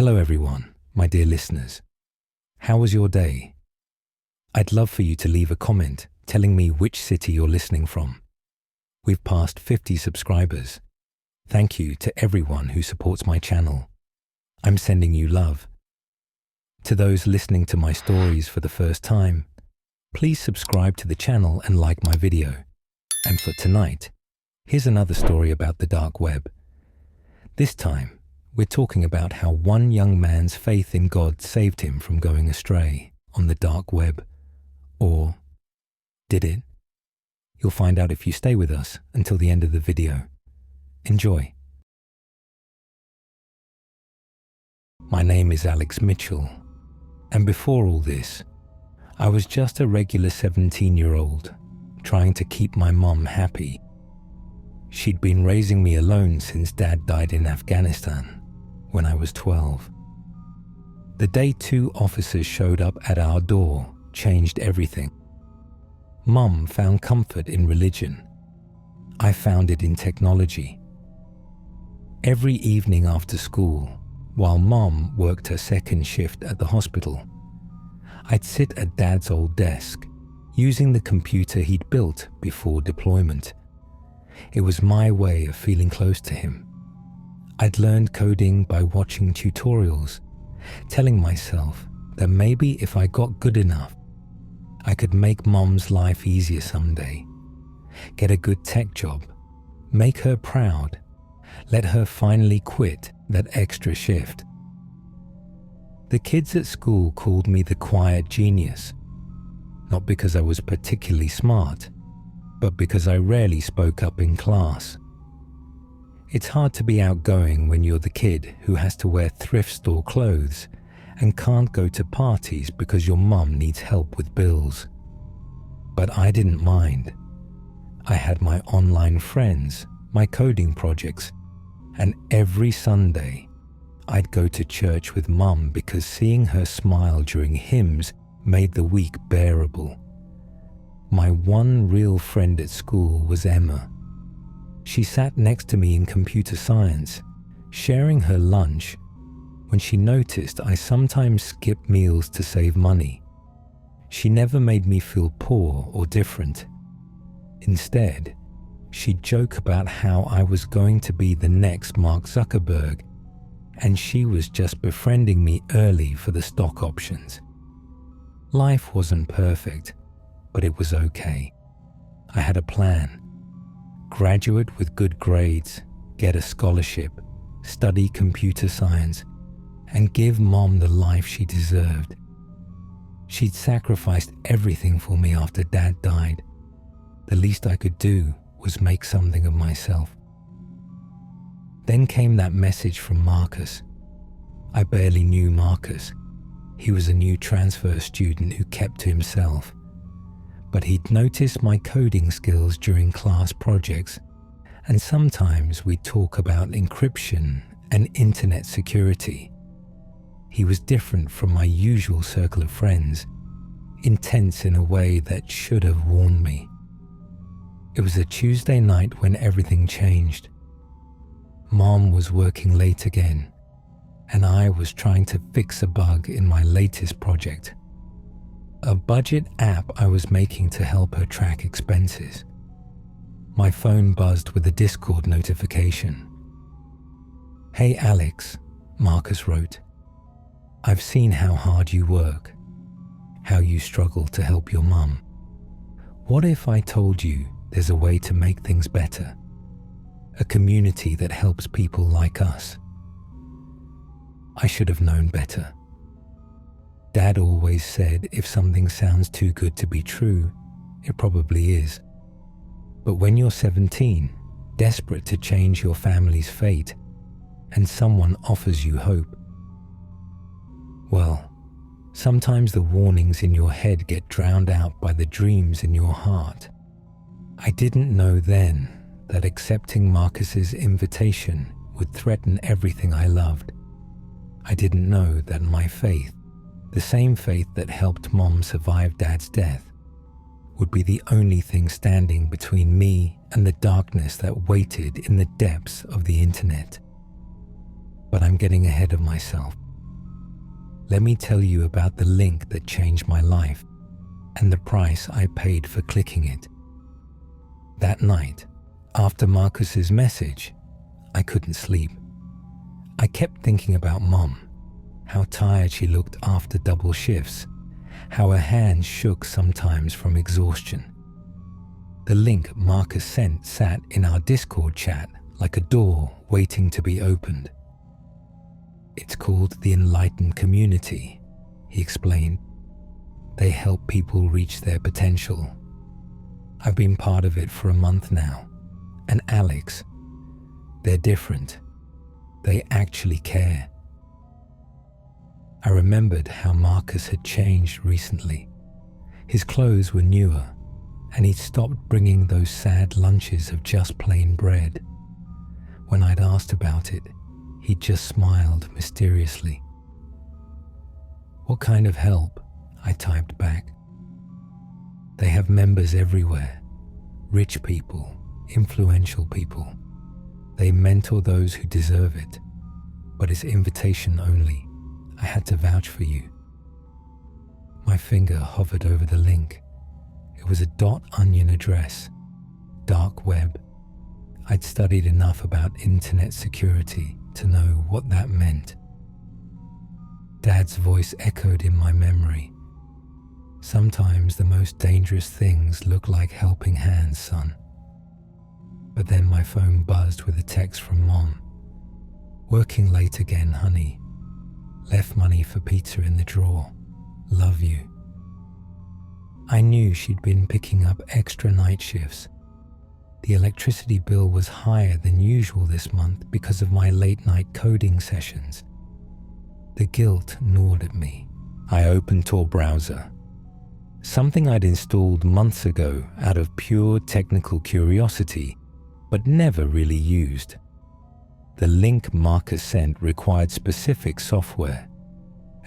Hello everyone, my dear listeners. How was your day? I'd love for you to leave a comment telling me which city you're listening from. We've passed 50 subscribers. Thank you to everyone who supports my channel. I'm sending you love. To those listening to my stories for the first time, please subscribe to the channel and like my video. And for tonight, here's another story about the dark web. This time, we're talking about how one young man's faith in God saved him from going astray on the dark web. Or did it? You'll find out if you stay with us until the end of the video. Enjoy. My name is Alex Mitchell, and before all this, I was just a regular 17-year-old trying to keep my mom happy. She'd been raising me alone since Dad died in Afghanistan when I was 12. The day 2 officers showed up at our door changed everything. Mum found comfort in religion. I found it in technology. Every evening after school, while Mum worked her second shift at the hospital, I'd sit at Dad's old desk, using the computer he'd built before deployment. It was my way of feeling close to him. I'd learned coding by watching tutorials, telling myself that maybe if I got good enough, I could make Mom's life easier someday, get a good tech job, make her proud, let her finally quit that extra shift. The kids at school called me the quiet genius, not because I was particularly smart, but because I rarely spoke up in class. It's hard to be outgoing when you're the kid who has to wear thrift store clothes and can't go to parties because your mum needs help with bills. But I didn't mind. I had my online friends, my coding projects, and every Sunday I'd go to church with Mum because seeing her smile during hymns made the week bearable. My one real friend at school was Emma. She sat next to me in computer science, sharing her lunch, when she noticed I sometimes skipped meals to save money. She never made me feel poor or different. Instead, she'd joke about how I was going to be the next Mark Zuckerberg, and she was just befriending me early for the stock options. Life wasn't perfect, but it was okay. I had a plan. Graduate with good grades, get a scholarship, study computer science, and give Mom the life she deserved. She'd sacrificed everything for me after Dad died. The least I could do was make something of myself. Then came that message from Marcus. I barely knew Marcus. He was a new transfer student who kept to himself. But he'd noticed my coding skills during class projects, and sometimes we'd talk about encryption and internet security. He was different from my usual circle of friends, intense in a way that should have warned me. It was a Tuesday night when everything changed. Mom was working late again, and I was trying to fix a bug in my latest project. A budget app I was making to help her track expenses. My phone buzzed with a Discord notification. "Hey Alex," Marcus wrote. "I've seen how hard you work, how you struggle to help your mum. What if I told you there's a way to make things better? A community that helps people like us." I should have known better. Dad always said if something sounds too good to be true, it probably is. But when you're 17, desperate to change your family's fate, and someone offers you hope, well, sometimes the warnings in your head get drowned out by the dreams in your heart. I didn't know then that accepting Marcus's invitation would threaten everything I loved. I didn't know that my faith, the same faith that helped Mom survive Dad's death, would be the only thing standing between me and the darkness that waited in the depths of the internet. But I'm getting ahead of myself. let me tell you about the link that changed my life and the price I paid for clicking it. That night, after Marcus's message, I couldn't sleep. I kept thinking about Mom, how tired she looked after double shifts, how her hands shook sometimes from exhaustion. The link Marcus sent sat in our Discord chat like a door waiting to be opened. It's called the Enlightened Community, he explained. They help people reach their potential. I've been part of it for a month now, and Alex, they're different. They actually care. I remembered how Marcus had changed recently. His clothes were newer, and he'd stopped bringing those sad lunches of just plain bread. When I'd asked about it, he'd just smiled mysteriously. "What kind of help?" I typed back. "They have members everywhere. Rich people, influential people. They mentor those who deserve it, but it's invitation only. I had to vouch for you." My finger hovered over the link. It was a .onion address, dark web. I'd studied enough about internet security to know what that meant. Dad's voice echoed in my memory. "Sometimes the most dangerous things look like helping hands, son." But then my phone buzzed with a text from Mom. "Working late again, honey. Left money for pizza in the drawer. Love you." I knew she'd been picking up extra night shifts. The electricity bill was higher than usual this month because of my late-night coding sessions. The guilt gnawed at me. I opened Tor browser, something I'd installed months ago out of pure technical curiosity, but never really used. The link Marcus sent required specific software,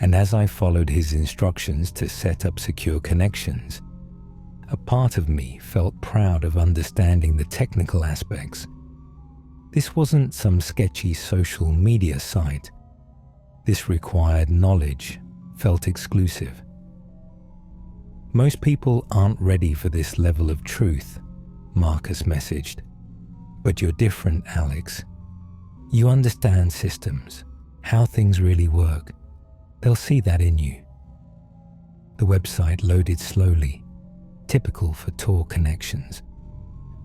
and as I followed his instructions to set up secure connections, a part of me felt proud of understanding the technical aspects. This wasn't some sketchy social media site. This required knowledge, felt exclusive. "Most people aren't ready for this level of truth," Marcus messaged. "But you're different, Alex. You understand systems, how things really work. They'll see that in you." The website loaded slowly, typical for Tor connections.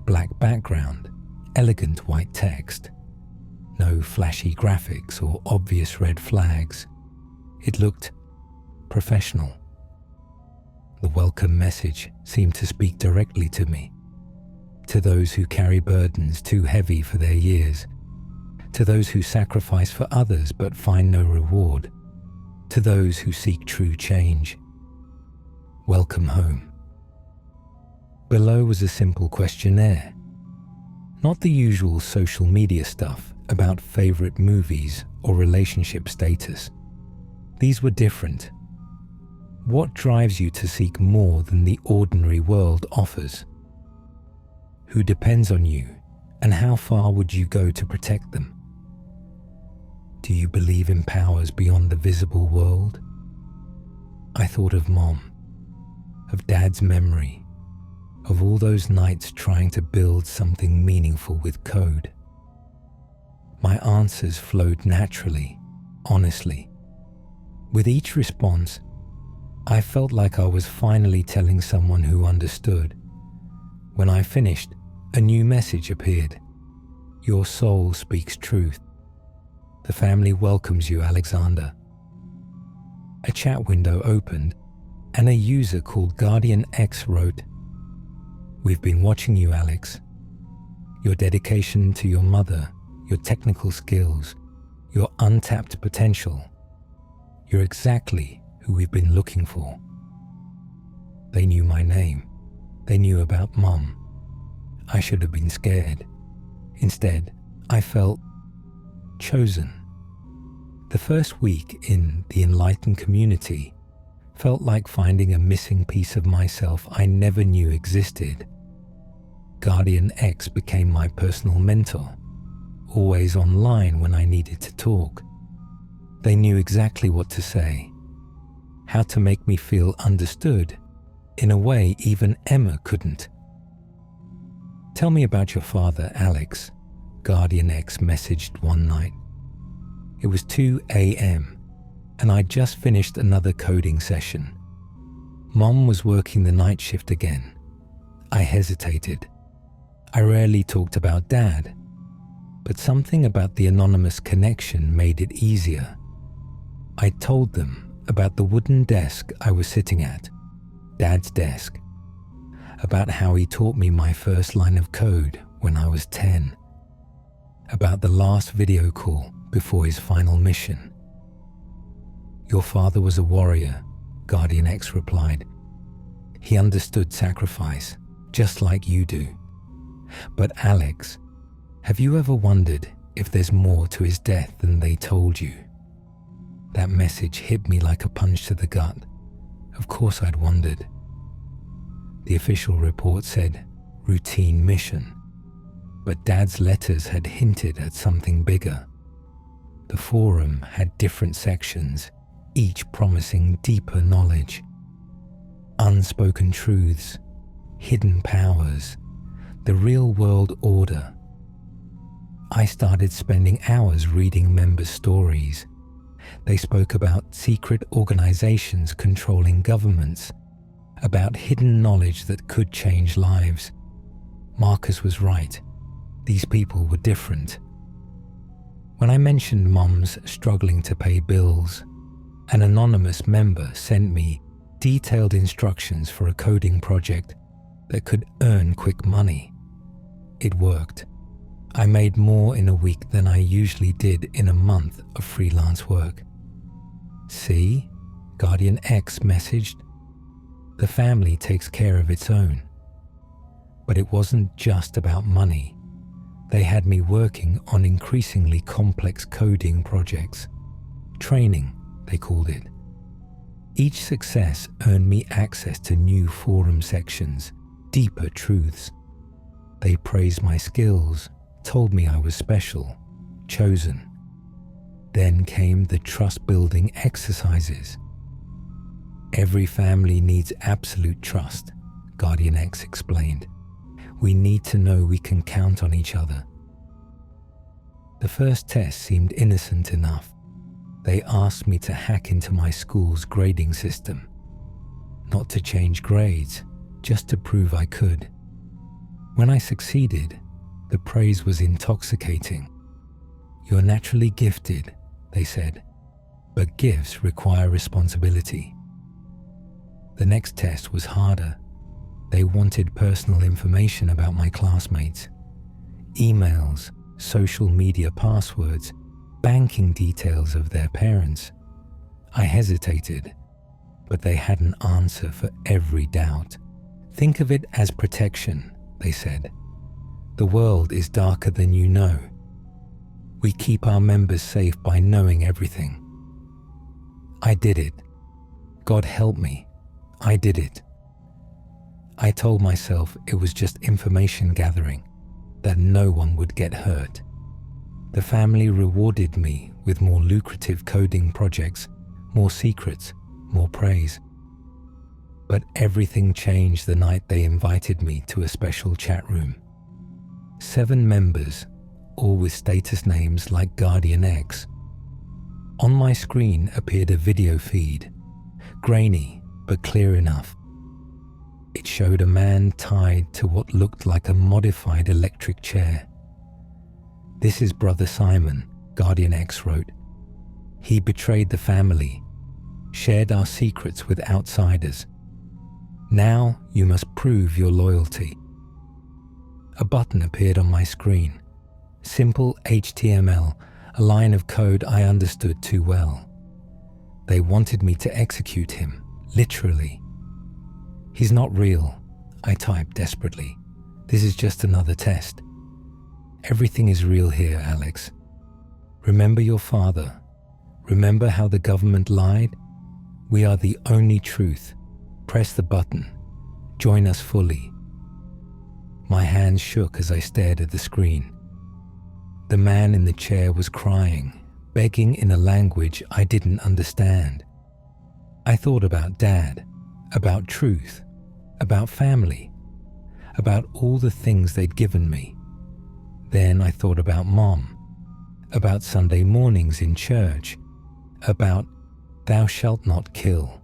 Black background, elegant white text. No flashy graphics or obvious red flags. It looked professional. The welcome message seemed to speak directly to me. To those who carry burdens too heavy for their years. To those who sacrifice for others but find no reward. To those who seek true change. Welcome home. Below was a simple questionnaire. Not the usual social media stuff about favorite movies or relationship status. These were different. What drives you to seek more than the ordinary world offers? Who depends on you, and how far would you go to protect them? Do you believe in powers beyond the visible world? I thought of Mom, of Dad's memory, of all those nights trying to build something meaningful with code. My answers flowed naturally, honestly. With each response, I felt like I was finally telling someone who understood. When I finished, a new message appeared. "Your soul speaks truth. The family welcomes you, Alexander." A chat window opened, and a user called Guardian X wrote, "We've been watching you, Alex. Your dedication to your mother, your technical skills, your untapped potential. You're exactly who we've been looking for." They knew my name. They knew about Mom. I should have been scared. Instead, I felt chosen. The first week in the Enlightened Community felt like finding a missing piece of myself I never knew existed. Guardian X became my personal mentor, always online when I needed to talk. They knew exactly what to say, how to make me feel understood in a way even Emma couldn't. "Tell me about your father, Alex," Guardian X messaged one night. It was 2 a.m. and I'd just finished another coding session. Mom was working the night shift again. I hesitated. I rarely talked about Dad, but something about the anonymous connection made it easier. I told them about the wooden desk I was sitting at, Dad's desk, about how he taught me my first line of code when I was 10, about the last video call before his final mission. "Your father was a warrior," Guardian X replied. "He understood sacrifice, just like you do. But Alex, have you ever wondered if there's more to his death than they told you?" That message hit me like a punch to the gut. Of course I'd wondered. The official report said, "routine mission," but Dad's letters had hinted at something bigger. The forum had different sections, each promising deeper knowledge. Unspoken truths, hidden powers, the real-world order. I started spending hours reading members' stories. They spoke about secret organizations controlling governments, about hidden knowledge that could change lives. Marcus was right. These people were different. When I mentioned Mom's struggling to pay bills, an anonymous member sent me detailed instructions for a coding project that could earn quick money. It worked. I made more in a week than I usually did in a month of freelance work. "See?" Guardian X messaged. "The family takes care of its own." But it wasn't just about money. They had me working on increasingly complex coding projects. Training, they called it. Each success earned me access to new forum sections, deeper truths. They praised my skills, told me I was special, chosen. Then came the trust-building exercises. "Every family needs absolute trust," Guardian X explained. "We need to know we can count on each other." The first test seemed innocent enough. They asked me to hack into my school's grading system. Not to change grades, just to prove I could. When I succeeded, the praise was intoxicating. "You're naturally gifted," they said, "but gifts require responsibility." The next test was harder. They wanted personal information about my classmates. Emails, social media passwords, banking details of their parents. I hesitated, but they had an answer for every doubt. "Think of it as protection," they said. "The world is darker than you know. We keep our members safe by knowing everything." I did it. God help me. I did it. I told myself it was just information gathering, that no one would get hurt. The family rewarded me with more lucrative coding projects, more secrets, more praise. But everything changed the night they invited me to a special chat room. 7 members, all with status names like Guardian X. On my screen appeared a video feed, grainy but clear enough. It showed a man tied to what looked like a modified electric chair. "This is Brother Simon," Guardian X wrote. "He betrayed the family, shared our secrets with outsiders. Now you must prove your loyalty." A button appeared on my screen. Simple HTML, a line of code I understood too well. They wanted me to execute him, literally. "He's not real," I typed desperately. "This is just another test." "Everything is real here, Alex. Remember your father. Remember how the government lied? We are the only truth. Press the button. Join us fully." My hands shook as I stared at the screen. The man in the chair was crying, begging in a language I didn't understand. I thought about Dad, about truth, about family, about all the things they'd given me. Then I thought about Mom, about Sunday mornings in church, about thou shalt not kill.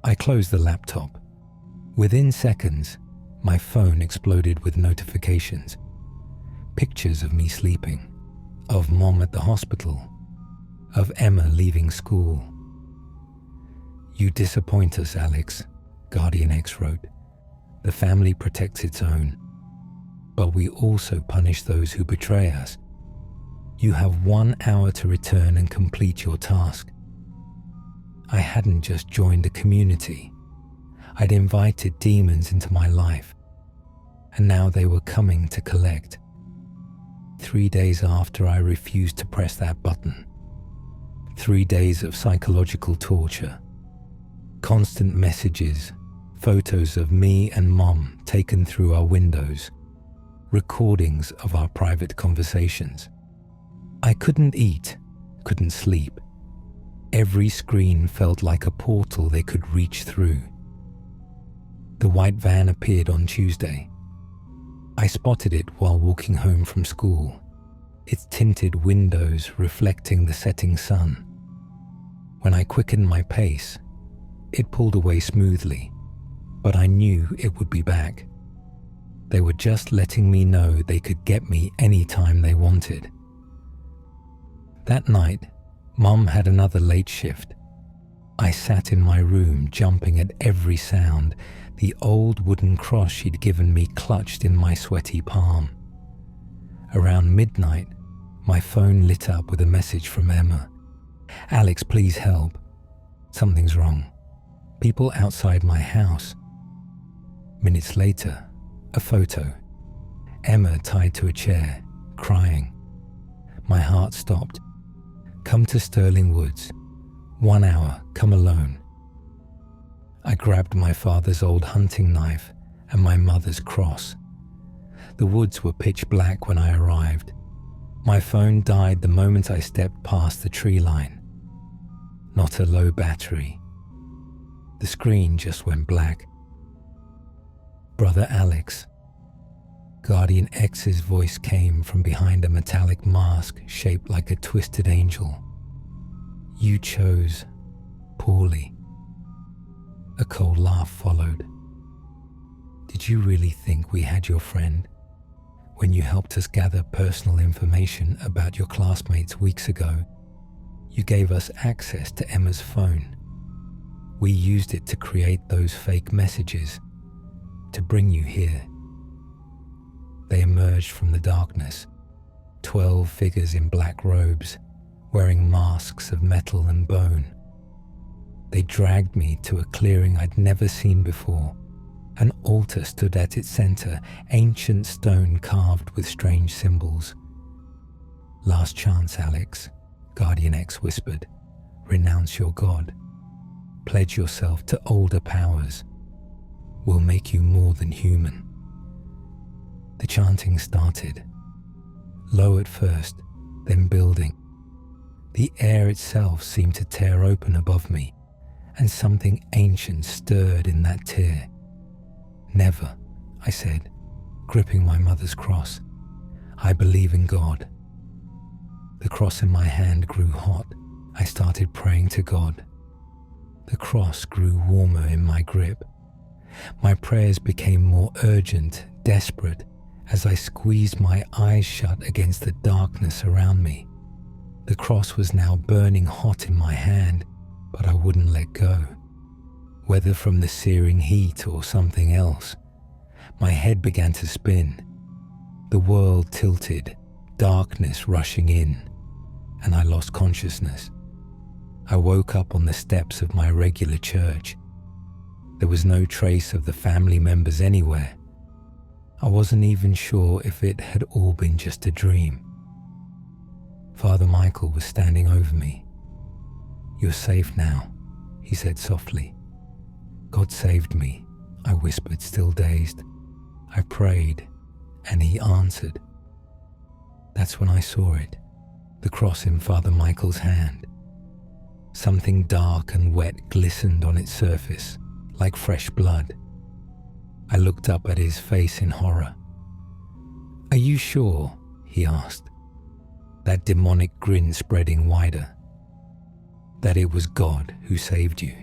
I closed the laptop. Within seconds, my phone exploded with notifications. Pictures of me sleeping, of Mom at the hospital, of Emma leaving school. You disappoint us, Alex, Guardian X wrote. The family protects its own, but we also punish those who betray us. You have 1 hour to return and complete your task. I hadn't just joined a community. I'd invited demons into my life, and now they were coming to collect. 3 days after I refused to press that button. 3 days of psychological torture. Constant messages, photos of me and Mom taken through our windows, recordings of our private conversations. I couldn't eat, couldn't sleep. Every screen felt like a portal they could reach through. The white van appeared on Tuesday. I spotted it while walking home from school, its tinted windows reflecting the setting sun. When I quickened my pace, it pulled away smoothly, but I knew it would be back. They were just letting me know they could get me anytime they wanted. That night, Mum had another late shift. I sat in my room jumping at every sound, the old wooden cross she'd given me clutched in my sweaty palm. Around midnight, my phone lit up with a message from Emma. Alex, please help. Something's wrong. People outside my house. Minutes later, a photo. Emma tied to a chair, crying. My heart stopped. Come to Sterling Woods. 1 hour, come alone. I grabbed my father's old hunting knife and my mother's cross. The woods were pitch black when I arrived. My phone died the moment I stepped past the tree line. Not a low battery. The screen just went black. Brother Alex. Guardian X's voice came from behind a metallic mask shaped like a twisted angel. You chose poorly. A cold laugh followed. Did you really think we had your friend when you helped us gather personal information about your classmates weeks ago? You gave us access to Emma's phone. We used it to create those fake messages, to bring you here. They emerged from the darkness, 12 figures in black robes, wearing masks of metal and bone. They dragged me to a clearing I'd never seen before. An altar stood at its center, ancient stone carved with strange symbols. Last chance, Alex, Guardian X whispered. Renounce your God. Pledge yourself to older powers. We'll make you more than human. The chanting started. Low at first, then building. The air itself seemed to tear open above me, and something ancient stirred in that tear. Never, I said, gripping my mother's cross. I believe in God. The cross in my hand grew hot. I started praying to God. The cross grew warmer in my grip. My prayers became more urgent, desperate, as I squeezed my eyes shut against the darkness around me. The cross was now burning hot in my hand, but I wouldn't let go. Whether from the searing heat or something else, my head began to spin. The world tilted, darkness rushing in, and I lost consciousness. I woke up on the steps of my regular church. There was no trace of the family members anywhere. I wasn't even sure if it had all been just a dream. Father Michael was standing over me. You're safe now, he said softly. God saved me, I whispered, still dazed. I prayed, and he answered. That's when I saw it, the cross in Father Michael's hand. Something dark and wet glistened on its surface, like fresh blood. I looked up at his face in horror. "Are you sure?" he asked, that demonic grin spreading wider. "That it was God who saved you?"